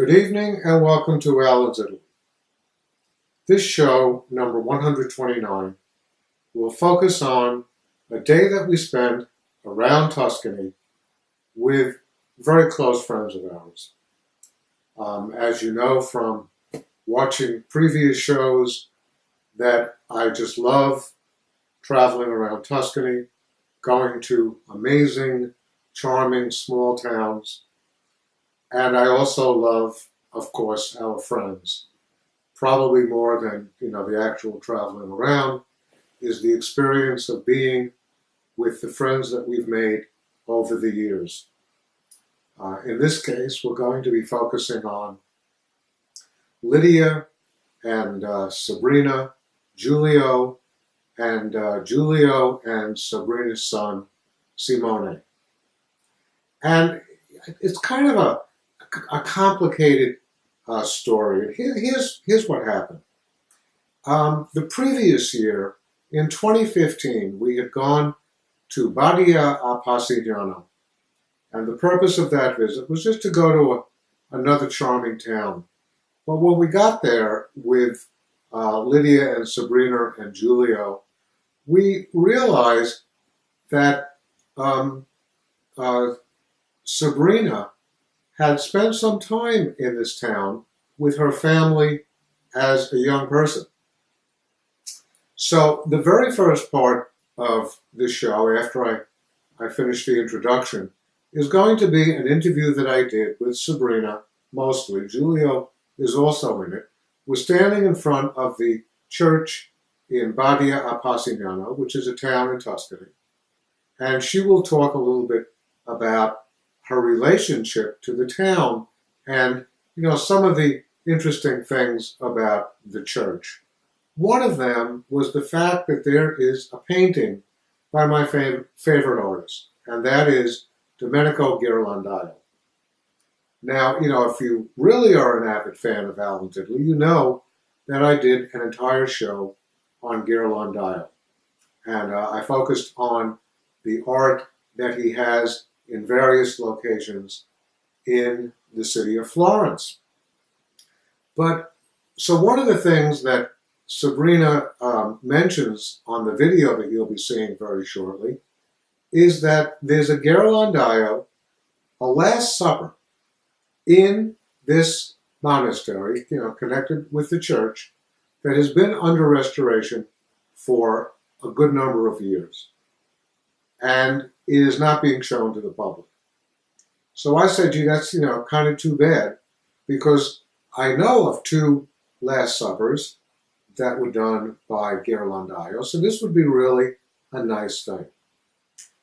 Good evening and welcome to Alan's Italy. This show, number 129, will focus on a day that we spent around Tuscany with very close friends of ours. As you know from watching previous shows, that I just love traveling around Tuscany, going to amazing, charming small towns. And I also love, of course, our friends. Probably more than, the actual traveling around is the experience of being with the friends that we've made over the years. In this case, we're going to be focusing on Lydia and Sabrina, Giulio and Sabrina's son, Simone. And it's kind of a complicated story. Here's what happened. The previous year, in 2015, we had gone to Badia, Passignano. And the purpose of that visit was just to go to another charming town. But when we got there with Lydia and Sabrina and Giulio, we realized that Sabrina had spent some time in this town with her family as a young person. So the very first part of this show, after I finish the introduction, is going to be an interview that I did with Sabrina, mostly. Giulio is also in it. We're standing in front of the church in Badia a Passignano, which is a town in Tuscany. And she will talk a little bit about her relationship to the town and, some of the interesting things about the church. One of them was the fact that there is a painting by my favorite artist, and that is Domenico Ghirlandaio. Now, if you really are an avid fan of Alan's Italy, you know that I did an entire show on Ghirlandaio. And I focused on the art that he has in various locations in the city of Florence. So one of the things that Sabrina mentions on the video that you'll be seeing very shortly is that there's a Ghirlandaio, a Last Supper, in this monastery, connected with the church, that has been under restoration for a good number of years. And it is not being shown to the public. So I said, gee, that's, kind of too bad, because I know of two Last Suppers that were done by Ghirlandaio, so this would be really a nice thing.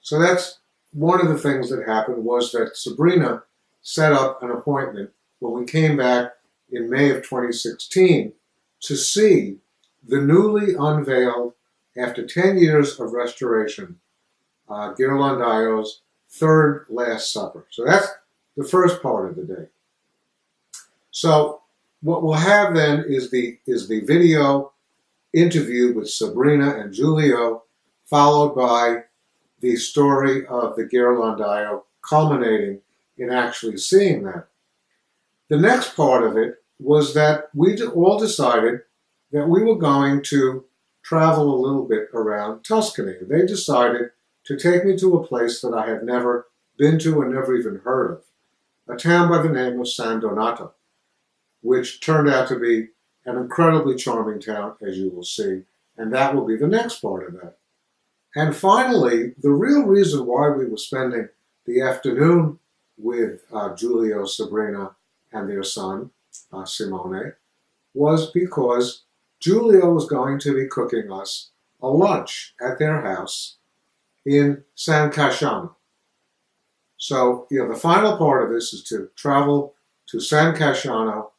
So that's one of the things that happened, was that Sabrina set up an appointment when we came back in May of 2016 to see the newly unveiled, after 10 years of restoration, Ghirlandaio's third Last Supper. So that's the first part of the day. So what we'll have then is the video interview with Sabrina and Giulio, followed by the story of the Ghirlandaio, culminating in actually seeing that. The next part of it was that we all decided that we were going to travel a little bit around Tuscany. They decided to take me to a place that I had never been to and never even heard of, a town by the name of San Donato, which turned out to be an incredibly charming town, as you will see, and that will be the next part of that. And finally, the real reason why we were spending the afternoon with Giulio, Sabrina, and their son, Simone, was because Giulio was going to be cooking us a lunch at their house in San Casciano. So, the final part of this is to travel to San Casciano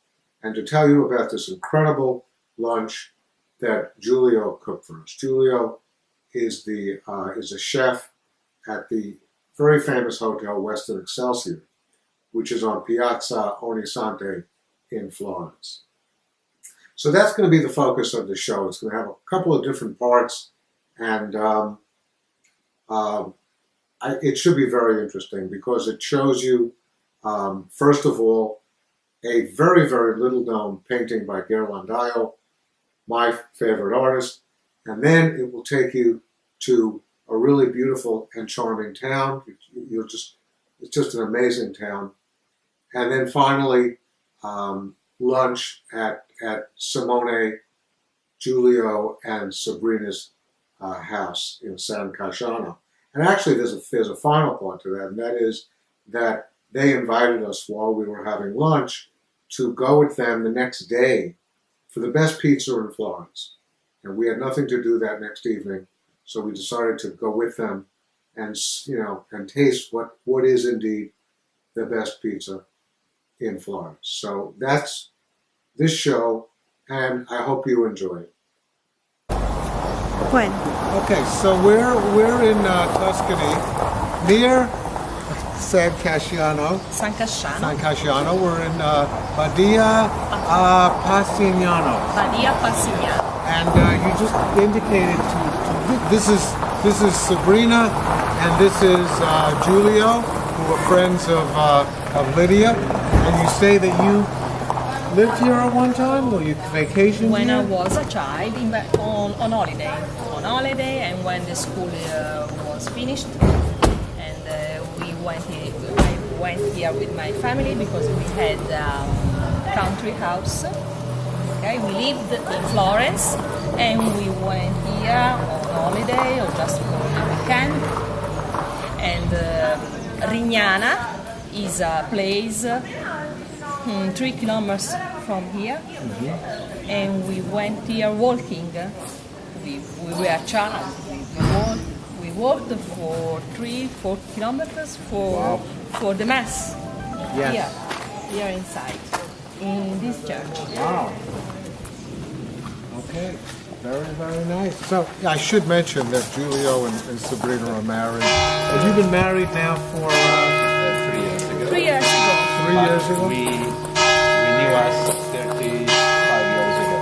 and to tell you about this incredible lunch that Giulio cooked for us. Giulio is a chef at the very famous hotel Westin Excelsior, which is on Piazza Ognissanti in Florence. So that's going to be the focus of the show. It's going to have a couple of different parts, and it should be very interesting because it shows you, first of all, a very, very little known painting by Ghirlandaio, my favorite artist, and then it will take you to a really beautiful and charming town. It's just an amazing town. And then finally, lunch at Simone, Giulio, and Sabrina's house in San Casciano. And actually, there's a final part to that, and that is that they invited us while we were having lunch to go with them the next day for the best pizza in Florence. And we had nothing to do that next evening, so we decided to go with them and taste what is indeed the best pizza in Florence. So that's this show, and I hope you enjoy it. When? Okay, so we're in Tuscany, near San Casciano. San Casciano. San Casciano. We're in Badia, Passignano. Badia Passignano. And you just indicated this is Sabrina and this is Giulio, who are friends of Lydia. And you say that you lived here at one time, or you vacationed When here? I was a child, on holiday, and when the school was finished, and I went here with my family because we had a country house. Okay, we lived in Florence, and we went here on holiday or just for a weekend. And Rignana is a place 3 kilometers from here, and we went here walking. We were a child. We walked for 3-4 kilometers for the mass. Yes. Here inside, in this church. Wow. Okay. Very, very nice. So I should mention that Giulio and Sabrina are married. Have you been married now for 3 years ago. 3 years ago. 3 years ago? We knew us 35 years ago.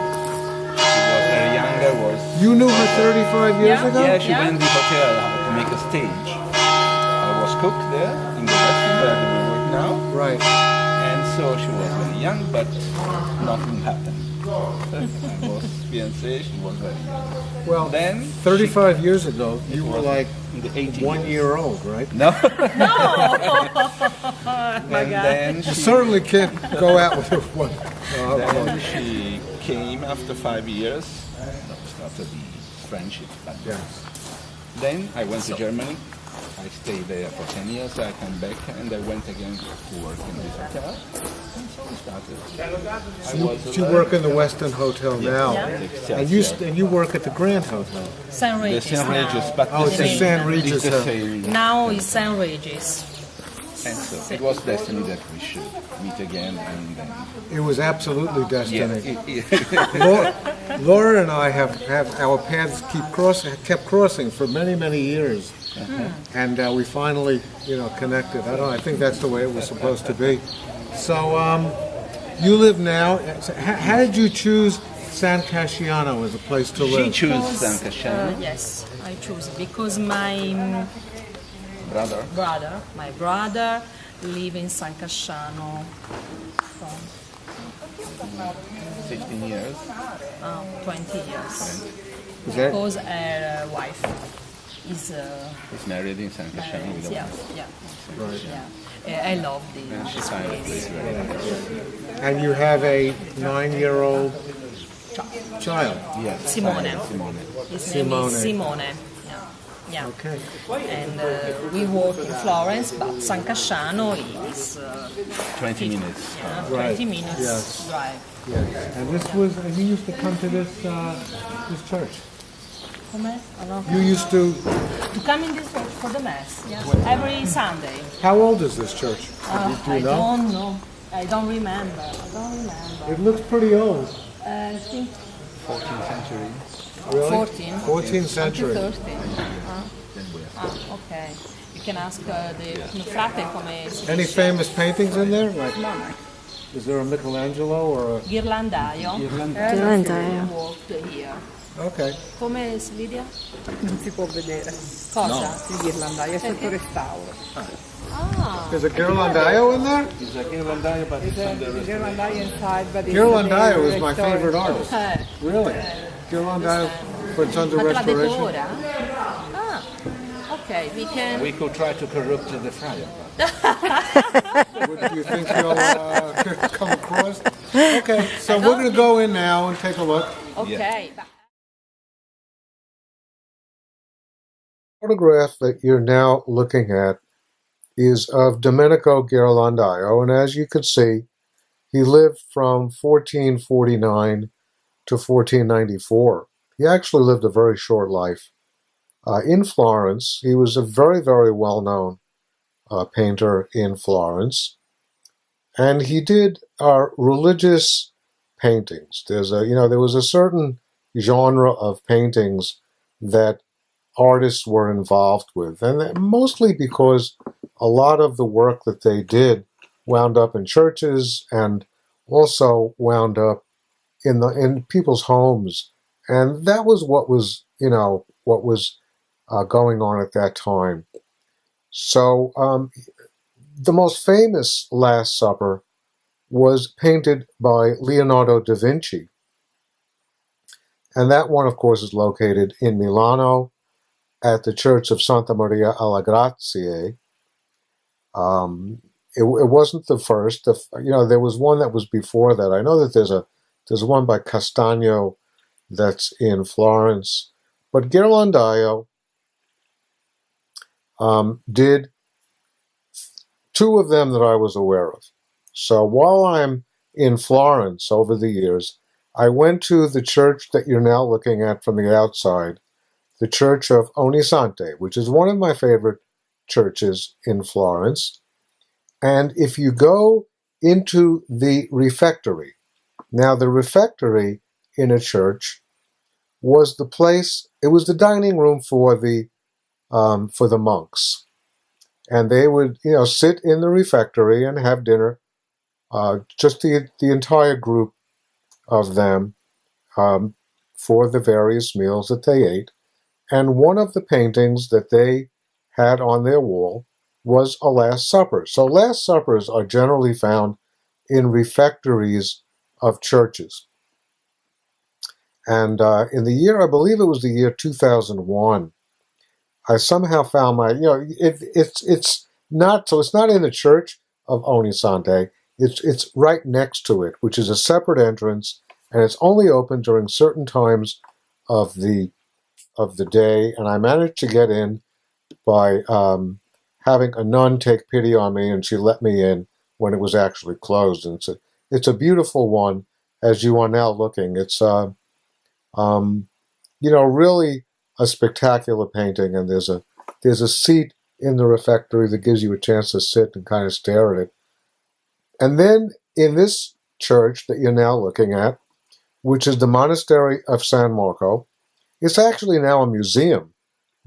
She was very young. I was. You knew her 35 years Yeah. ago? Yeah, she Yeah. went to the hotel to make a stage. I was cook there in the restaurant where we work now. Right. And so she was very young, but nothing happened. I was fiancé, she was very young. Well, Then 35 years ago, you were was like in the 80 1 year old, right? No. No! And then You she, certainly can't go out with one. then she came after 5 years. That started the friendship. But Yes. then I went to Germany. I stayed there for 10 years. I came back and I went again to work in this hotel. And so we started. You work in the Westin Hotel now, Yeah. and you work at the Grand Hotel. San The Regis St. Regis, now. but Oh, it's the the same. San It's Regis. the same. Now it's San Regis. And so it was destiny that we should meet again. And then, It was absolutely destiny. yeah, Laura and I have our paths kept crossing for many, many years, and we finally, connected. I think that's the way it was supposed to be. So, you live now. So how did you choose San Casciano as a place to she live? chose San Casciano, Yes, I choose it because my brother. brother live in San Casciano from 15 years. 20 years. Is that Because her wife is He's married in San Casciano with a yeah, wife. yeah, right? yeah. I love And she this found the place place. very nice. And you have a 9-year-old child. Yes, Simone. Simone. His name is Simone. Simone. Yeah. Okay. And we work in Florence, but San Casciano is 20 minutes. 20 minutes Yes. drive. Yes. And and you used to come to this church. Come? You used to. To come in this church for the mass, every Sunday. How old is this church? Do I you know? don't know. I don't remember. It looks pretty old. I think 14th century. Really? 14. 14th century. 13. Okay. You can ask the frate come si Any dice. famous paintings in there? Like, No, no. is there a Michelangelo or a? Ghirlandaio. Ghirlandaio. Worked here. Okay. Come si Lidia? Non si può vedere. Cosa? Il ghirlandaio è sotto restauro. Ah, There's a Ghirlandaio in there? It's a Ghirlandaio, but it's on the restaurant. Ghirlandaio inside, but it's Ghirlandaio the is my restaurant. favorite artist. Really? Ghirlandaio, but it's under ma te la restoration. decora? Ah, ok, we can... We could try to corrupt the fryer. What do you think you'll come across? Okay, so we're going to go in now and take a look. Ok. The photograph that you're now looking at is of Domenico Ghirlandaio, and as you can see, he lived from 1449 to 1494. He actually lived a very short life. In Florence, he was a very, very well-known painter in Florence, and he did religious paintings. There was a certain genre of paintings that artists were involved with, and mostly because a lot of the work that they did wound up in churches and also wound up in people's homes, and that was what was going on at that time. So the most famous Last Supper was painted by Leonardo da Vinci, and that one, of course, is located in Milano at the Church of Santa Maria alla Grazie. It wasn't the first. There was one that was before that. I know that there's one by Casciano that's in Florence, but Ghirlandaio did two of them that I was aware of. So while I'm in Florence over the years, I went to the church that you're now looking at from the outside, the Church of Ognissanti, which is one of my favorite churches in Florence. And if you go into the refectory, now the refectory in a church was the place, it was the dining room for the monks. And they would, sit in the refectory and have dinner, just the entire group of them, for the various meals that they ate. And one of the paintings that they had on their wall was a Last Supper. So Last Suppers are generally found in refectories of churches. And in the year, I believe it was the year 2001, I somehow found it's not in the Church of Ognissanti. It's right next to it, which is a separate entrance, and it's only open during certain times of the day. And I managed to get in by having a nun take pity on me, and she let me in when it was actually closed. And it's a beautiful one, as you are now looking. It's really a spectacular painting, and there's a seat in the refectory that gives you a chance to sit and kind of stare at it. And then in this church that you're now looking at, which is the Monastery of San Marco, it's actually now a museum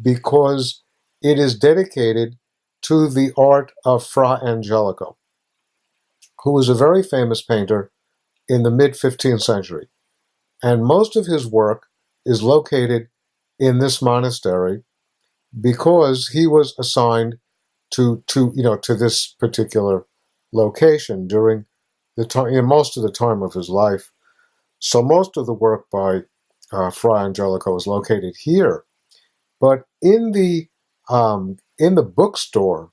because it is dedicated to the art of Fra Angelico, who was a very famous painter in the mid-15th century. And most of his work is located in this monastery because he was assigned to this particular location during the time, most of the time of his life. So most of the work by Fra Angelico is located here. But in the bookstore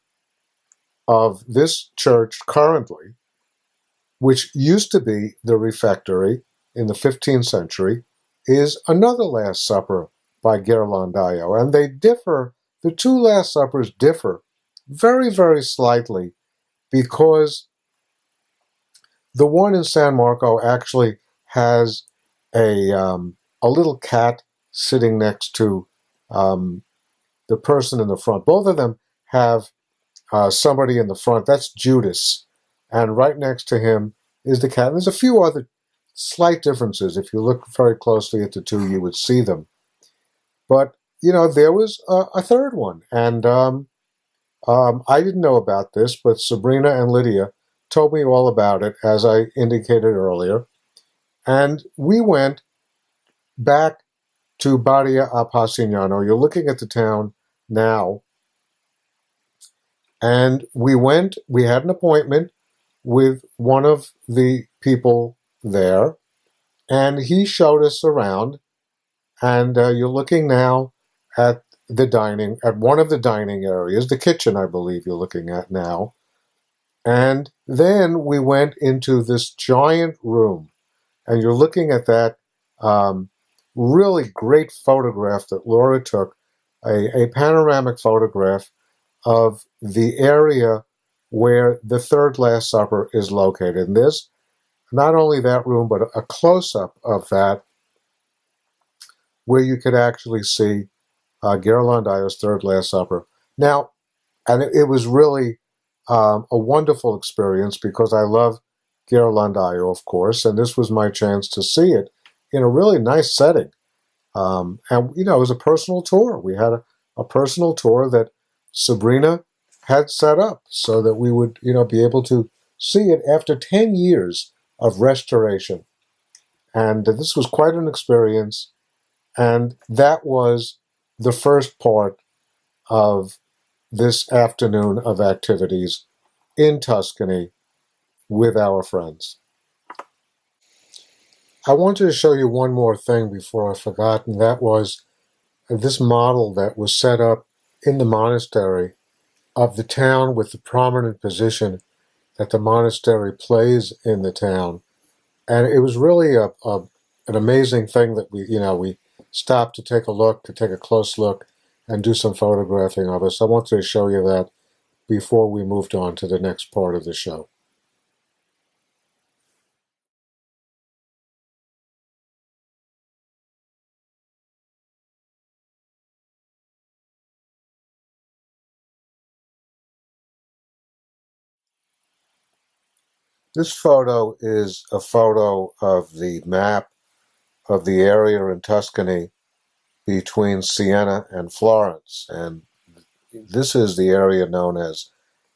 of this church currently, which used to be the refectory in the 15th century, is another Last Supper by Ghirlandaio. And they differ, the two Last Suppers differ very, very slightly, because the one in San Marco actually has a little cat sitting next to the person in the front. Both of them have somebody in the front. That's Judas. And right next to him is the cat. And there's a few other slight differences. If you look very closely at the two, you would see them. But, there was a third one. And I didn't know about this, but Sabrina and Lydia told me all about it, as I indicated earlier. And we went back to Badia a Passignano. You're looking at the town now. And we had an appointment with one of the people there, and he showed us around. And you're looking now at at one of the dining areas, the kitchen, I believe you're looking at now. And then we went into this giant room, and you're looking at that really great photograph that Laura took, a panoramic photograph of the area where the third Last Supper is located. And there's not only that room, but a close-up of that where you could actually see Ghirlandaio's third Last Supper. Now, and it was really a wonderful experience because I love Ghirlandaio, of course, and this was my chance to see it in a really nice setting. And, it was a personal tour. We had a personal tour that Sabrina had set up so that we would, be able to see it after 10 years of restoration. And this was quite an experience. And that was the first part of this afternoon of activities in Tuscany with our friends. I wanted to show you one more thing before I forgot, and that was this model that was set up in the monastery of the town with the prominent position that the monastery plays in the town. And it was really an amazing thing that we stopped to take a close look, and do some photographing of us. I wanted to show you that before we moved on to the next part of the show. This photo is a photo of the map of the area in Tuscany between Siena and Florence. And this is the area known as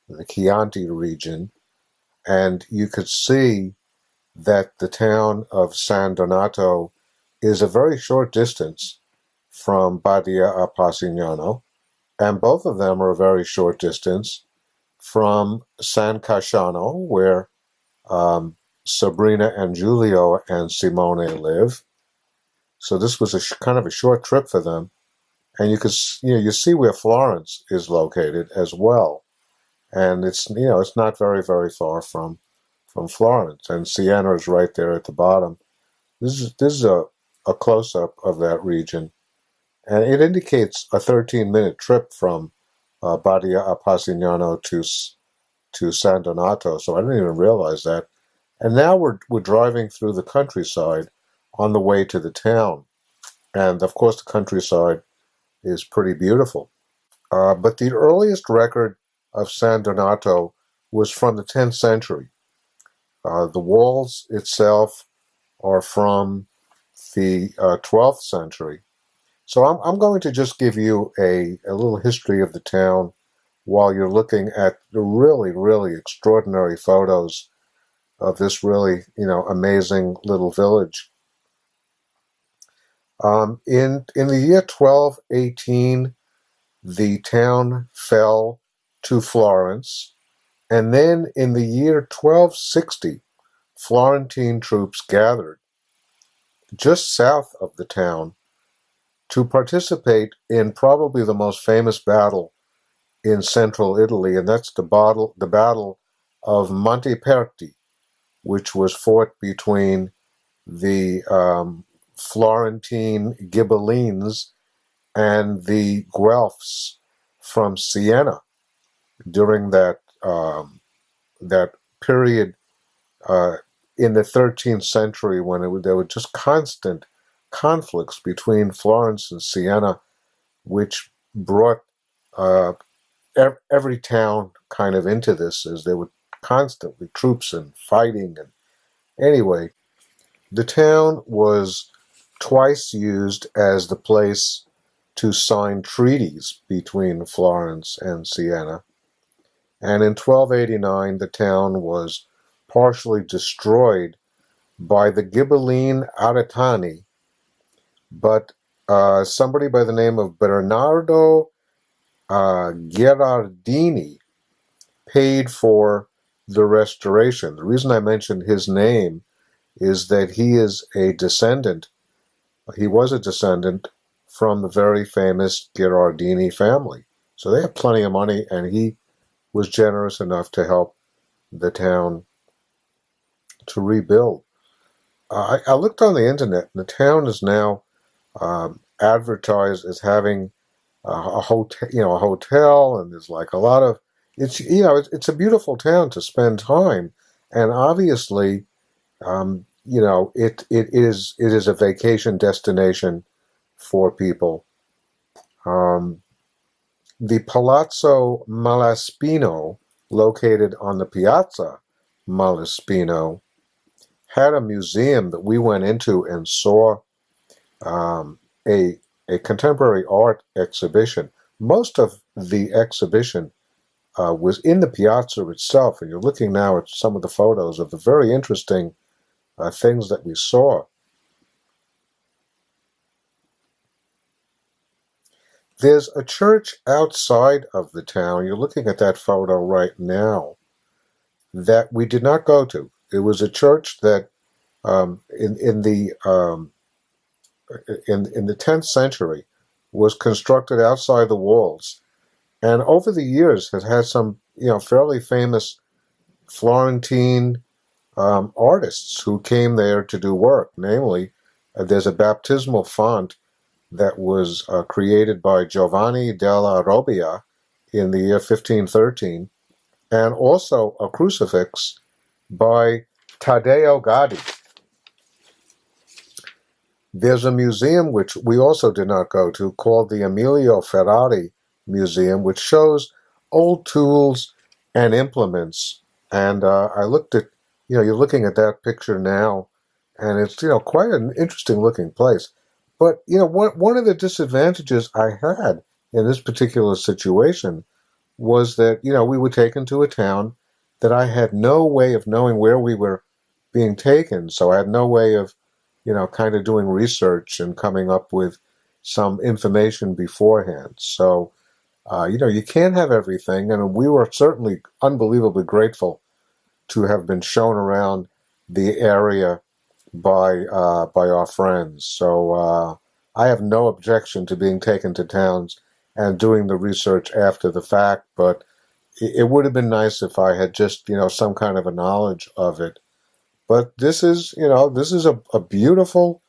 the Chianti region. And you could see that the town of San Donato is a very short distance from Badia a Passignano, and both of them are a very short distance from San Casciano, where Sabrina and Giulio and Simone live. So this was kind of a short trip for them, and you see where Florence is located as well, and it's not very far from Florence, and Siena is right there at the bottom. This is a close up of that region, and it indicates a 13-minute trip from Badia a Passignano to San Donato. So I didn't even realize that. And now we're driving through the countryside on the way to the town, and of course the countryside is pretty beautiful. But the earliest record of San Donato was from the 10th century. The walls itself are from the 12th century. So I'm going to just give you a little history of the town while you're looking at the really extraordinary photos of this really, amazing little village. In the year 1218, the town fell to Florence, and then in the year 1260, Florentine troops gathered just south of the town to participate in probably the most famous battle in central Italy, and that's the Battle of Monteperti, which was fought between the Florentine Ghibellines and the Guelphs from Siena during that period in the 13th century when there were just constant conflicts between Florence and Siena, which brought every town kind of into this, as there were constantly troops and fighting. And anyway, the town was twice used as the place to sign treaties between Florence and Siena. And in 1289, the town was partially destroyed by the Ghibelline Aretani, but somebody by the name of Bernardo Gherardini paid for the restoration. The reason I mentioned his name is that he was a descendant from the very famous Ghirardini family. So they have plenty of money, and he was generous enough to help the town to rebuild. I looked on the internet, and the town is now advertised as having a hotel, and there's like a lot of it's a beautiful town to spend time, and obviously, it is a vacation destination for people. The Palazzo Malaspino, located on the Piazza Malaspino, had a museum that we went into and saw a contemporary art exhibition. Most of the exhibition was in the piazza itself, and you're looking now at some of the photos of the very interesting things that we saw. There's a church outside of the town, you're looking at that photo right now, that we did not go to. It was a church that in the 10th century was constructed outside the walls, and over the years has had some fairly famous Florentine artists who came there to do work. Namely, there's a baptismal font that was created by Giovanni della Robbia in the year 1513, and also a crucifix by Taddeo Gaddi. There's a museum which we also did not go to called the Emilio Ferrari Museum, which shows old tools and implements. And I looked at, you're looking at that picture now, and it's, quite an interesting looking place. But, one of the disadvantages I had in this particular situation was that, we were taken to a town that I had no way of knowing where we were being taken. So I had no way of, kind of doing research and coming up with some information beforehand. So, you can't have everything. And we were certainly unbelievably grateful to have been shown around the area by our friends. So I have no objection to being taken to towns and doing the research after the fact, but it would have been nice if I had just, some kind of a knowledge of it. But this is a beautiful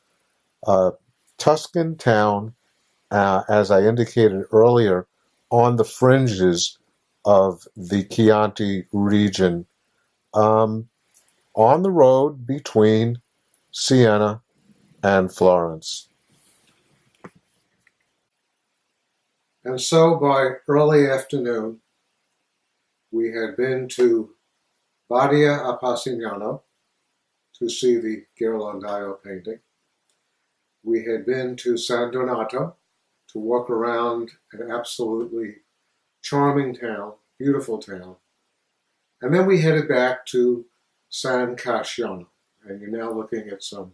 Tuscan town, as I indicated earlier, on the fringes of the Chianti region, on the road between Siena and Florence. And so by early afternoon, we had been to Badia a Passignano to see the Ghirlandaio painting. We had been to San Donato to walk around an absolutely charming town, beautiful town. And then we headed back to San Casciano. And you're now looking at some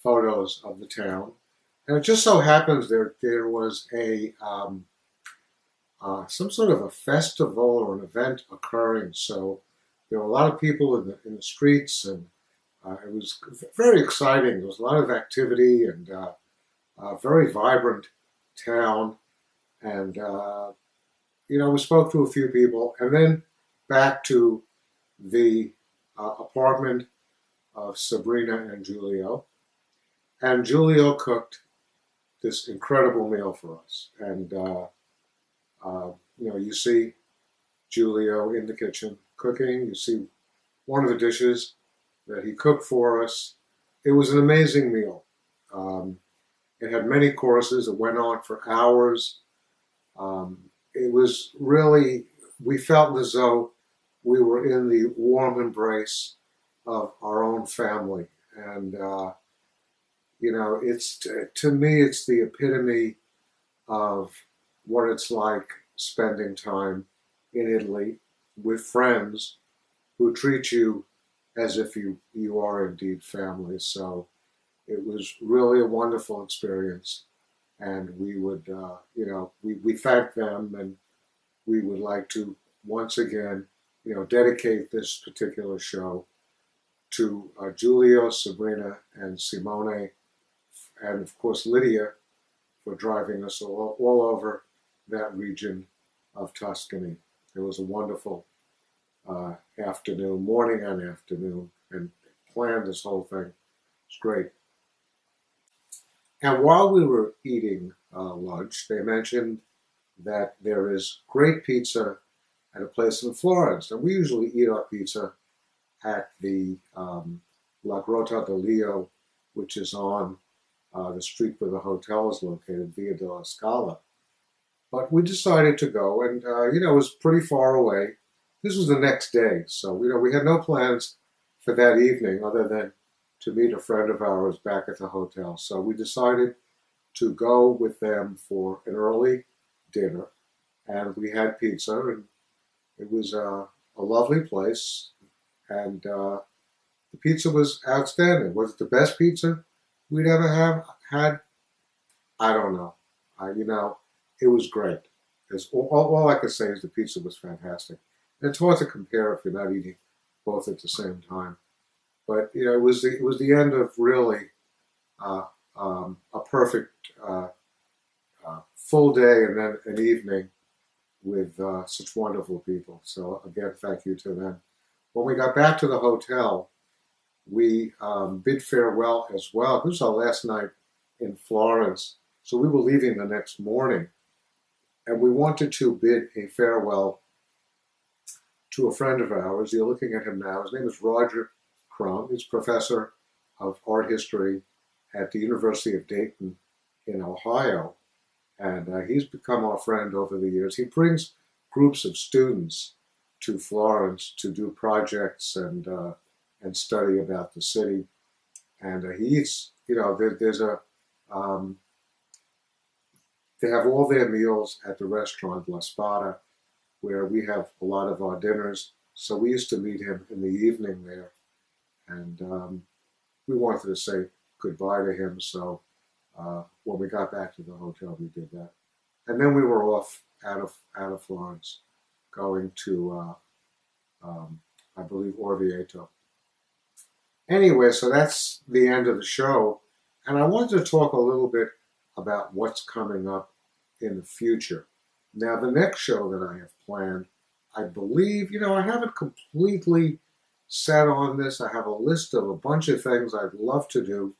photos of the town. And it just so happens there was some sort of a festival or an event occurring. So there were a lot of people in the streets, and it was very exciting. There was a lot of activity and a very vibrant town. And, we spoke to a few people, and then back to the apartment of Sabrina and Giulio. And Giulio cooked this incredible meal for us. And, you see Giulio in the kitchen cooking. You see one of the dishes that he cooked for us. It was an amazing meal. It had many courses. It went on for hours. It was really, we felt as though we were in the warm embrace of our own family. And, it's, to me, it's the epitome of what it's like spending time in Italy with friends who treat you as if you are indeed family. So it was really a wonderful experience. And we would, we thank them, and we would like to once again, dedicate this particular show to Giulio, Sabrina, and Simone, and of course Lydia for driving us all over that region of Tuscany. It was a wonderful morning and afternoon, and planned this whole thing. It's great. And while we were eating lunch, they mentioned that there is great pizza at a place in Florence. And we usually eat our pizza at the La Grotta del Lio, which is on the street where the hotel is located, Via della Scala. But we decided to go, and it was pretty far away. This was the next day, so we had no plans for that evening other than to meet a friend of ours back at the hotel. So we decided to go with them for an early dinner, and we had pizza, and it was a lovely place, and the pizza was outstanding. Was it the best pizza we'd ever had? I don't know. It was great. All I could say is the pizza was fantastic. And it's hard to compare if you're not eating both at the same time. But it was the end of really a perfect full day and then an evening with such wonderful people. So again, thank you to them. When we got back to the hotel, we bid farewell as well. This was our last night in Florence, so we were leaving the next morning, and we wanted to bid a farewell to a friend of ours. You're looking at him now. His name is Roger Crum. He's professor of art history at the University of Dayton in Ohio, and he's become our friend over the years. He brings groups of students to Florence to do projects and study about the city. And he's, there's a, they have all their meals at the restaurant La Spada, where we have a lot of our dinners. So we used to meet him in the evening there, and we wanted to say goodbye to him. So when we got back to the hotel, we did that, and then we were off out of Florence, going to I believe Orvieto. Anyway, so that's the end of the show, and I wanted to talk a little bit about what's coming up in the future. Now, the next show that I have planned, I believe, I haven't completely set on this. I have a list of a bunch of things I'd love to do,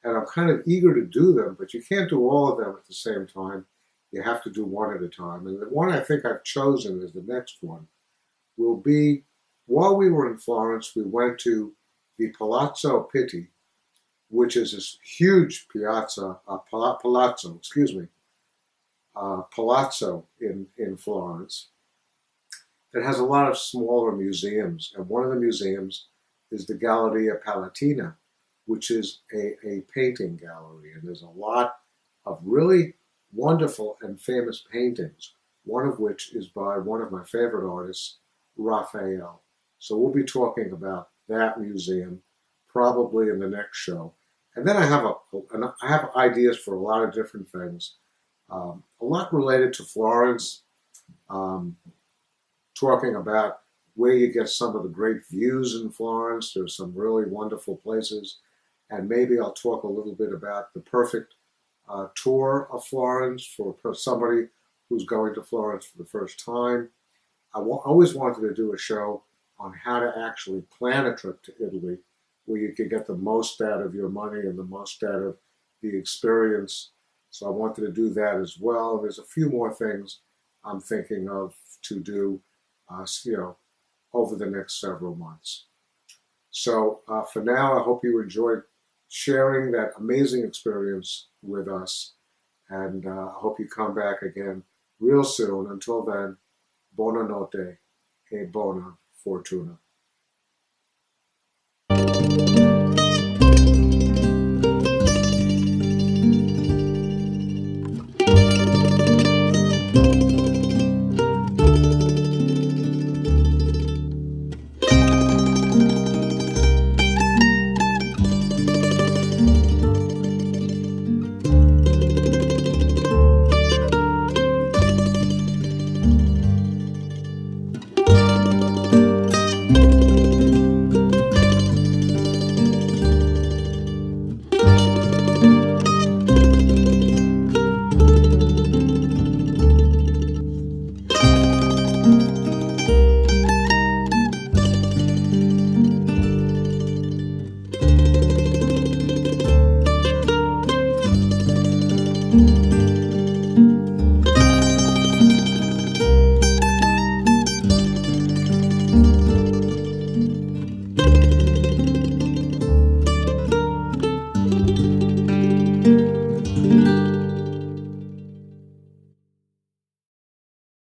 and I'm kind of eager to do them, but you can't do all of them at the same time. You have to do one at a time. And the one I think I've chosen is the next one, will be, while we were in Florence, we went to the Palazzo Pitti, which is this huge palazzo in Florence that has a lot of smaller museums. And one of the museums is the Galleria Palatina, which is a painting gallery. And there's a lot of really wonderful and famous paintings, one of which is by one of my favorite artists, Raphael. So we'll be talking about that museum probably in the next show. And then I have ideas for a lot of different things, a lot related to Florence, talking about where you get some of the great views in Florence. There's some really wonderful places. And maybe I'll talk a little bit about the perfect tour of Florence for somebody who's going to Florence for the first time. I always wanted to do a show on how to actually plan a trip to Italy, where you could get the most out of your money and the most out of the experience. So I wanted to do that as well. There's a few more things I'm thinking of to do, over the next several months. So for now, I hope you enjoyed sharing that amazing experience with us, and I hope you come back again real soon. Until then, buonanotte e buona fortuna.